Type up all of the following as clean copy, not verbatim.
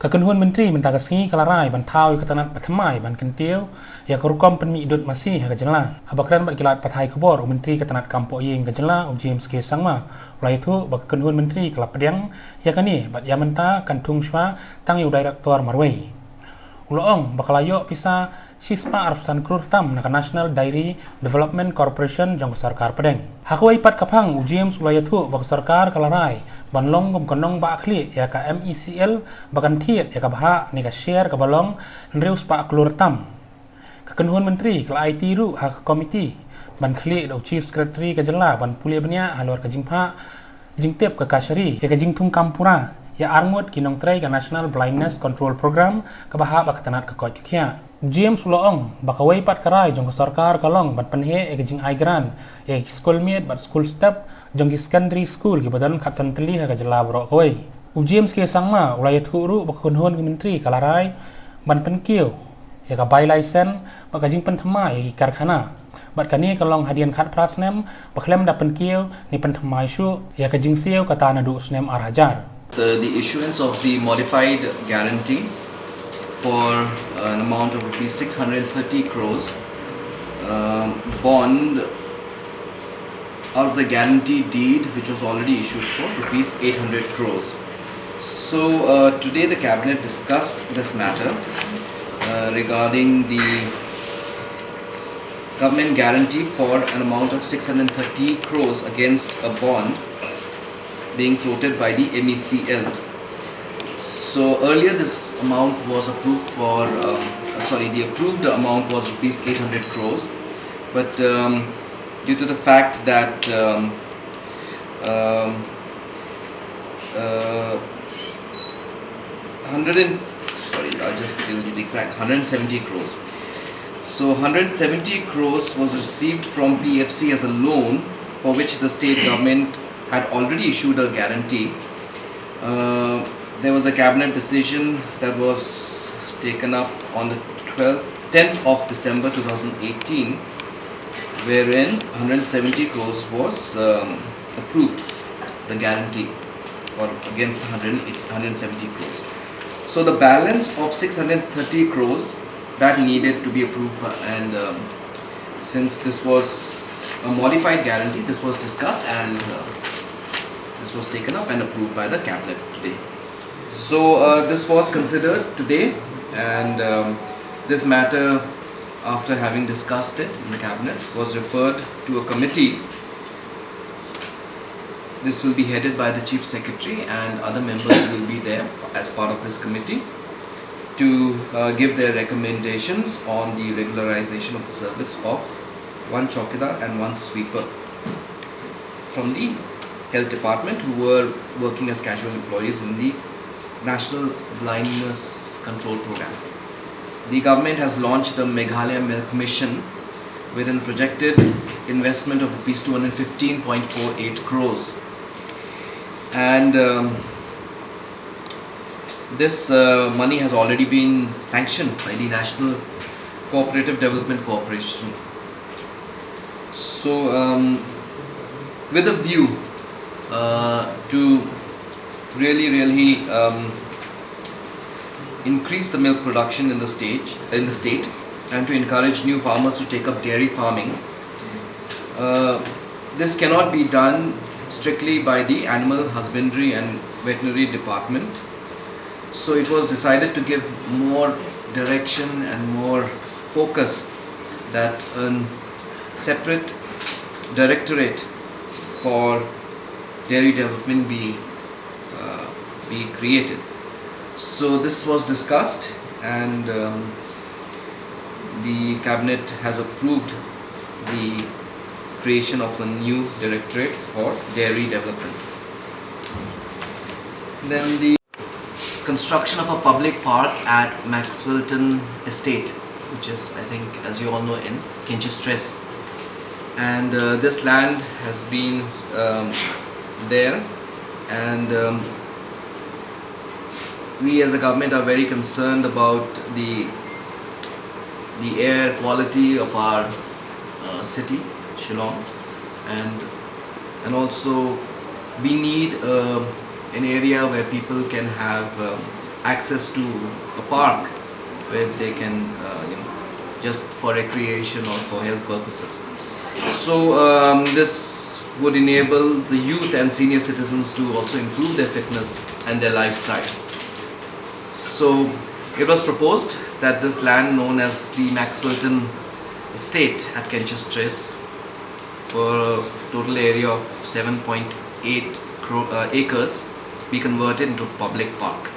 Kekenhuan menteri mentagasi kalarai ban Thaw ketanat thymmai ban kentil ya kerukom penmi idut masih kejenla abakran bat kilat pathai kubor menteri ketanat kampok yeng kejenla James ke sangma ulai itu bak kekenhuan menteri kelap pedang ya kani bat yamenta kantung shwa tang yu direktor marwai uloong bakalayo pisa sispa arpsan krur tam na National Dairy Development Corporation jong sorkar pedang hakwai pat kapang James ulai itu bak sorkar kalarai ban long gom konong ba akli ya ka MECL bakan thiet ya ka bha ni ka share ka balong nreus pa klur tam kekenhuan menteri kala IT ru ha komiti ban khli do chief secretary ka jela ban pulia banya halor ka jingpha jingtep ka kashari ya ka jingthung kampura ya armut kinong trai ka National Blindness Control Program ka bha ba katanat ka ko khia James Uloong bakawai pat karai jong ka sarkar kalong ban penhe e ka jing aigran e school mate bat school step jong secondary school ki badan khat santli ha ka jela bro koi James ke sangma ulai thuru bakkunhon ki menteri kalarai ban penkiu ya ka bai license ba ka jing pen thymmai ki karkhana bat kani kalong hadian khat prasnem baklem da penkiu ni pen thymmai shu ya ka jing siu ka tanadu snem arhajar the issuance of the modified guarantee for an amount of rupees 630 crores bond out of the guarantee deed which was already issued for rupees 800 crores. So today the cabinet discussed this matter regarding the government guarantee for an amount of 630 crores against a bond being floated by the MECL. So earlier this amount was approved for, the approved amount was rupees 800 crores, but due to the fact that 170 crores. So 170 crores was received from PFC as a loan for which the state government had already issued a guarantee. There was a cabinet decision that was taken up on the 10th of December 2018 wherein 170 crores was approved, the guarantee for against 170 crores. So the balance of 630 crores that needed to be approved and since this was a modified guarantee, this was discussed and this was taken up and approved by the cabinet today. So this was considered today and this matter, after having discussed it in the cabinet, was referred to a committee. This will be headed by the chief secretary and other members will be there as part of this committee to give their recommendations on the regularization of the service of one chowkidar and one sweeper from the health department who were working as casual employees in the National Blindness Control Program. The government has launched the Meghalaya Milk Mission with a projected investment of rupees 215.48 crores. And this money has already been sanctioned by the National Cooperative Development Corporation. So with a view to really increase the milk production in the state and to encourage new farmers to take up dairy farming. This cannot be done strictly by the Animal Husbandry and Veterinary Department. So it was decided to give more direction and more focus that a separate directorate for dairy development be created. So this was discussed and the cabinet has approved the creation of a new directorate for dairy development. Then the construction of a public park at Maxwellton Estate, which is, I think, as you all know, in Kinchestres, and this land has been there and we as a government are very concerned about the air quality of our city, Shillong, and also we need an area where people can have access to a park where they can, just for recreation or for health purposes. So this would enable the youth and senior citizens to also improve their fitness and their lifestyle. So it was proposed that this land known as the Maxwellton Estate at Kenchester for a total area of 7.8 acres be converted into a public park.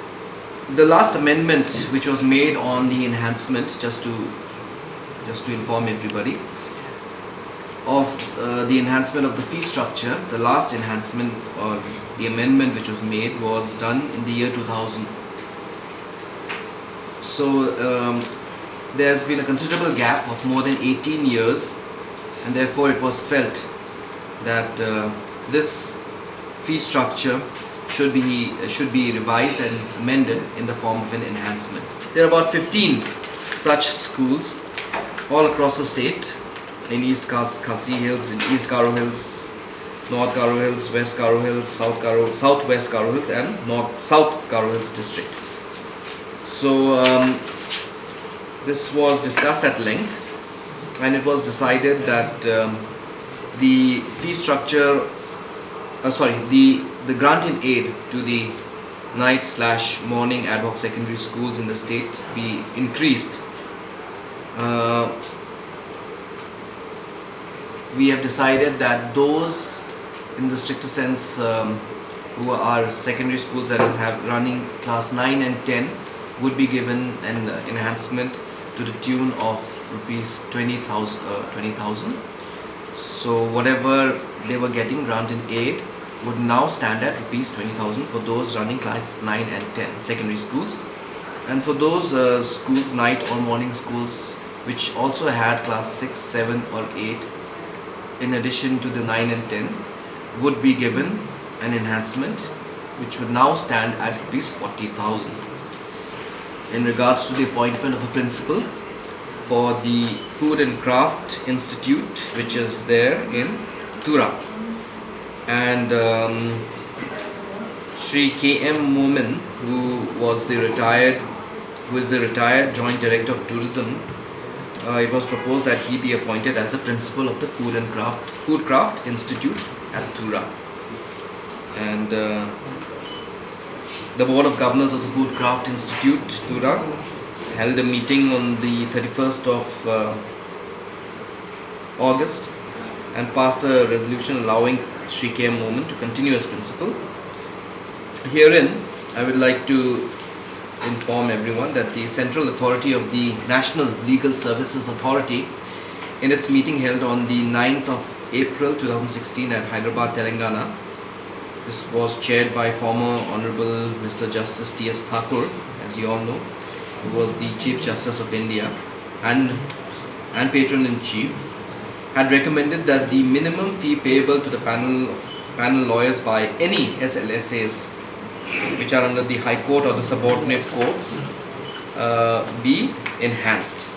The last amendment which was made on the enhancement, just to inform everybody, of the enhancement of the fee structure, the last enhancement or the amendment which was made was done in the year 2000. So there's been a considerable gap of more than 18 years, and therefore it was felt that this fee structure should be revised and amended in the form of an enhancement. There are about 15 such schools all across the state, in East Khasi Hills, in East Garo Hills, North Garo Hills, West Garo Hills, Southwest Garo Hills and South Garo Hills district. So this was discussed at length, and it was decided that the fee structure, the grant in aid to the night/morning ad hoc secondary schools in the state be increased. We have decided that those, in the stricter sense, who are secondary schools, that is running class 9 and 10, would be given an enhancement to the tune of rupees 20,000. So whatever they were getting grant in aid would now stand at rupees 20,000 for those running class 9 and 10 secondary schools, and for those schools, night or morning schools, which also had class 6, 7 or 8 in addition to the 9 and 10, would be given an enhancement which would now stand at rupees 40,000. In regards to the appointment of a principal for the Food and Craft Institute, which is there in Tura, and Shri K.M. Momin, who is the retired Joint Director of Tourism, it was proposed that he be appointed as the principal of the Food Craft Institute at Tura. And the Board of Governors of the Food Craft Institute, Tura, held a meeting on the 31st of August and passed a resolution allowing Shri K.M. Momin to continue as principal. Herein, I would like to inform everyone that the Central Authority of the National Legal Services Authority, in its meeting held on the 9th of April 2016 at Hyderabad, Telangana, this was chaired by former Honorable Mr. Justice T.S. Thakur, as you all know, who was the Chief Justice of India and Patron-in-Chief, had recommended that the minimum fee payable to the panel lawyers by any SLSAs which are under the High Court or the subordinate courts be enhanced.